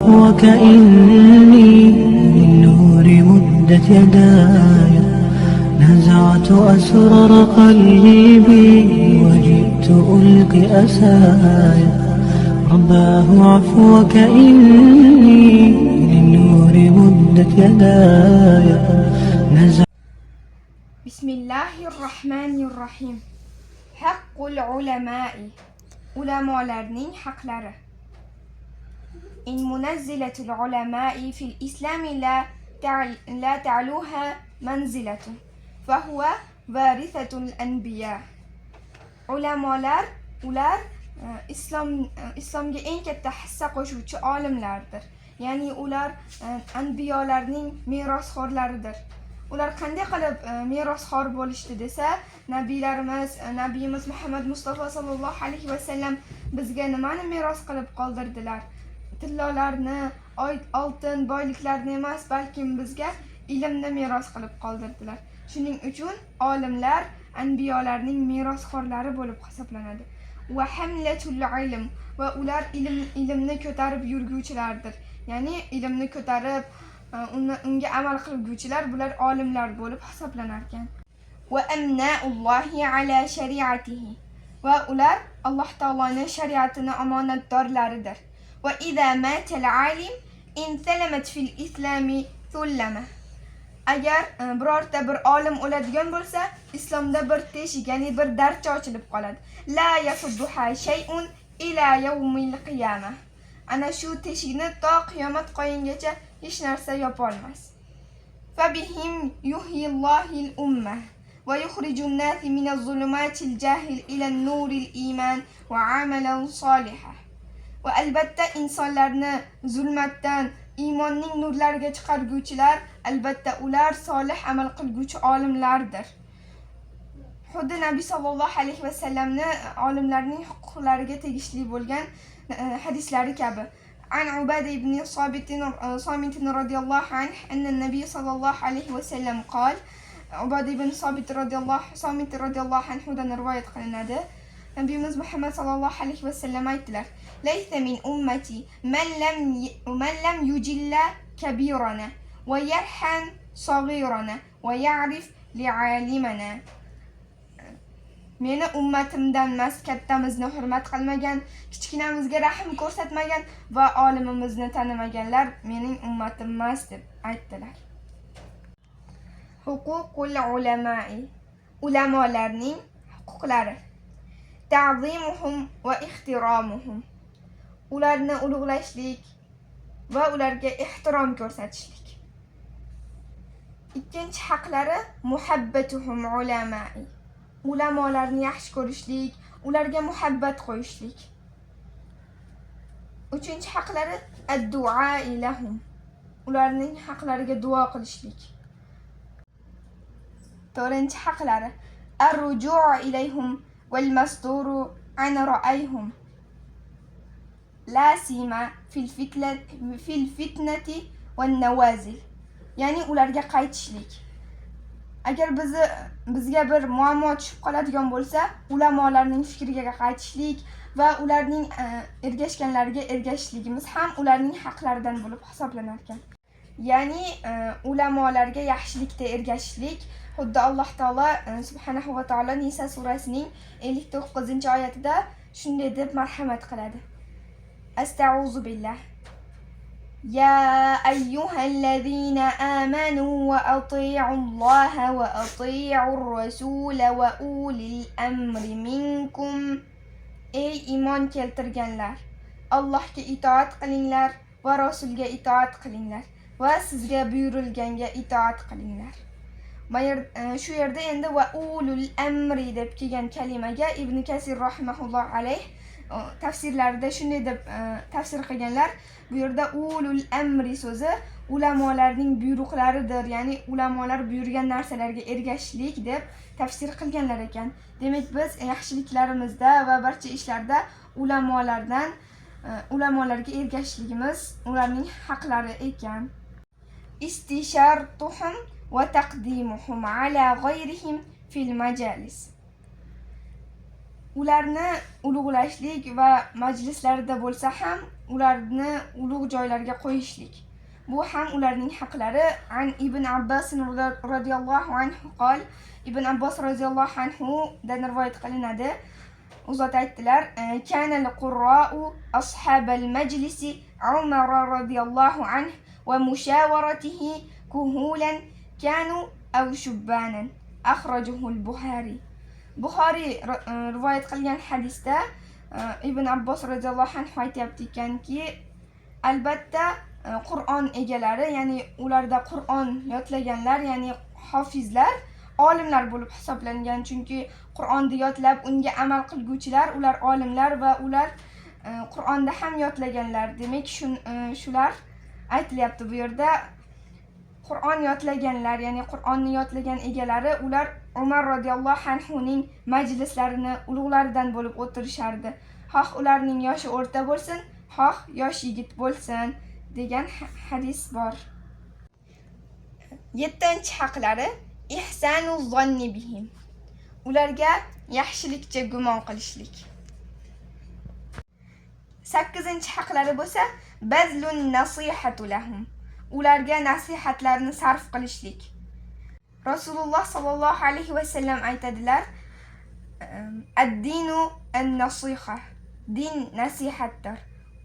عفوك إني للنور مدت يداي نزعت أسرار قلبي وجئت ألقي أسايا رباه عفوك إني للنور مدت يداي بسم الله الرحمن الرحيم. حق العلماء علماء حقلары. إن منزلة العلماء في الإسلام لا تعلوها منزلة فهو وارثة الأنبياء. Ulamalar ular islomga eng katta hissa qo'shuvchi olimlardir. Ya'ni ular anbiyolarning merosxo'rlaridir. Ular qanday qilib merosxo'r bo'lishdi desa, nabiyimiz Muhammad Mustafa sallallohu alayhi va sallam bizga nimani meros qilib qoldirdilar? Tillolarni, oltin, boyliklarni emas, balki bizga ilmni meros qilib qoldirdilar. Shuning uchun olimlar anbiyolarning merosxo'rlari bo'lib hisoblanadi. Va hamlatul ilm va ular ilmni ko'tarib yurguvchilardir. Ya'ni ilmni ko'tarib unga amal qilguvchilar bular olimlar bo'lib hisoblanar ekan. Va amnaullohi ala shariatihi va ular Alloh taoloning shariatini omonatdorlaridir. Va idza matal alim intalamat fil islami thullama. Agar birorta bir olim o'ladigan bo'lsa, islomda bir teshik, ya'ni bir darcha ochilib qoladi. La yasudduha shay'un ila yawmil qiyamah. Ana shu teshikni to qiyomat qoyingacha hech narsa yopa olmas. Fabihim yuhyillohil ummah va yukhrijun nas minaz zulumatil jahil ila nuril iman va amalan solihah. Va albatta insonlarni zulmatdan iymonning nurlariga chiqarguvchilar albatta ular solih amal qilguvchi olimlardir. Xuddi Nabiy sallallohu alayhi va sallamni olimlarning huquqlariga tegishli bo'lgan hadislari kabi. An Ubada ibn Sabit radhiyallohu anhu anna Nabiy sallallohu alayhi va sallam qol. Ubada ibn Sabit radhiyallohu anhu dan rivoyat qilinadi. Nabiyimiz Muhammad sallallohu alayhi va sallam aytdilar: "Laysa min ummati man lam yujilla kabirana va yarham saghirana va ya'rif li'alimana." Meni ummatimdan emas, kattamizni hurmat qilmagan, kichkinamizga rahm ko'rsatmagan va olimimizni tanimaganlar mening ummatim emas deb aytdilar. Huququl ulama'i ulamolarning huquqlari. Ta'zimuhum va ihtiromuhum. Ularni ulug'lashlik va ularga ehtirom ko'rsatishlik. Ikkinchi haqlari muhabbatuhum ulama'i. Ulamolarni yaxshi ko'rishlik, ularga muhabbat qo'yishlik. Uchinchi haqlari ad-du'a ilahum. Ularning haqlariga duo qilishlik. To'rtinchi haqlari ar-ruju' ilayhum wal masduru an ra'ayhum. La sima fil fitnati wan nawazil. Ya'ni ularga qaytishlik. Agar bizga bir muammo tushib qoladigan bo'lsa, ulamolarning fikriga qaytishlik va ularning ergashganlariga ergashishligimiz ham ularning haqlaridan bo'lib hisoblanar ekan. Ya'ni ulamolarga yaxshilikda ergashishlik, xuddi Alloh taolo subhanahu va taolo Nisa surasining 59-oyatida shunday deb marhamat qiladi. Astauzu billah. يا أيها الذين آمنوا وأطيعوا الله وأطيعوا الرسول وأولي الأمر منكم. Ey iymon keltirganlar, Allohga itoat qilinglar va rasulga itoat qilinglar va sizga buyurilganga itoat qilinglar. Shu yerda endi va ulul amri deb kelgan kalimaga Ibn Kasir rahimahulloh alayh tafsirlarida shunday deb tafsir qilganlar. Bu yerda ulul amri so'zi ulamolarning buyruqlaridir, ya'ni ulamolar buyurgan narsalarga ergashishlik deb tafsir qilganlar ekan. Demak biz yaxshiliklarimizda va barcha ishlarda ulamolarga ergashishligimiz ularning haqlari ekan. Istishartuhum va taqdimuhum ala ghayrihim fil majalis. Ularni ulug'lashlik va majlislarda bo'lsa ham ularni ulug' joylarga qo'yishlik. Bu ham ularning haqlari. An Ibn Abbas radhiyallohu anhu qol, Ibn Abbas radhiyallohu anhu dan rivoyat qilinadi. U zot aytdilar: "Kana al-qurra'u ashabal majlisi Umar radhiyallohu anhu va mushawaratihi kuhulan kanu aw shubbanan." Akhrajahu al-Buxoriy. Buxoriy rivoyat qilgan hadisda Ibn Abbos radhiyallohu anhu aytayapti ekanki, albatta Qur'on egalari, ya'ni ularda Qur'on yodlaganlar, ya'ni hofizlar, olimlar bo'lib hisoblangan. Chunki Qur'onni yodlab unga amal qilguvchilar, ular olimlar va ular Qur'onda ham yodlaganlar. Demak, shular aytilyapti bu yerda. Qur'on yodlaganlar, ya'ni Qur'onni yodlagan egalari, ular Umar radhiyallohu anhuning majlislarini ulug'laridan bo'lib o'tirishardi. Xoh ularning yoshi o'rta bo'lsin, xoh yosh yigit bo'lsin degan hadis bor. 7-haqlari ihsanu zonni bihim. Ularga yaxshilikcha gumon qilishlik. 8-haqlari bo'lsa bazlun nasihatu lahum. Ularga nasihatlarni sarf qilishlik. Rasululloh sallallohu alayhi va sallam aytadilar: "Ad-dinu an-nasiha." Din nasihatdir.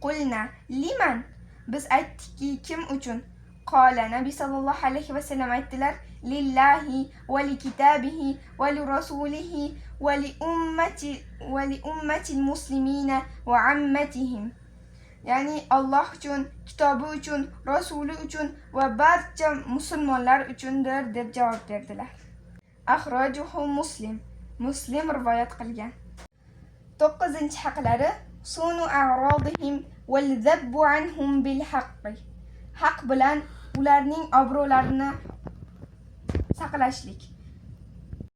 Qulna liman? Biz aytdikki, kim uchun? Qala, Nabi sallallohu alayhi va sallam aytdilar: "Lillahi va li kitabihi va li rasulihi va li ummati al-muslimina va ammatihim." Ya'ni Alloh uchun, kitobi uchun, rasuli uchun va barcha musulmonlar uchundir deb javob berdilar. Akhrajahu Muslim. Muslim rivoyat qilgan. 9-haqlari sunu a'radihim wal zabbu anhum bil haqqi. Haq bilan ularning obro'larini saqlashlik.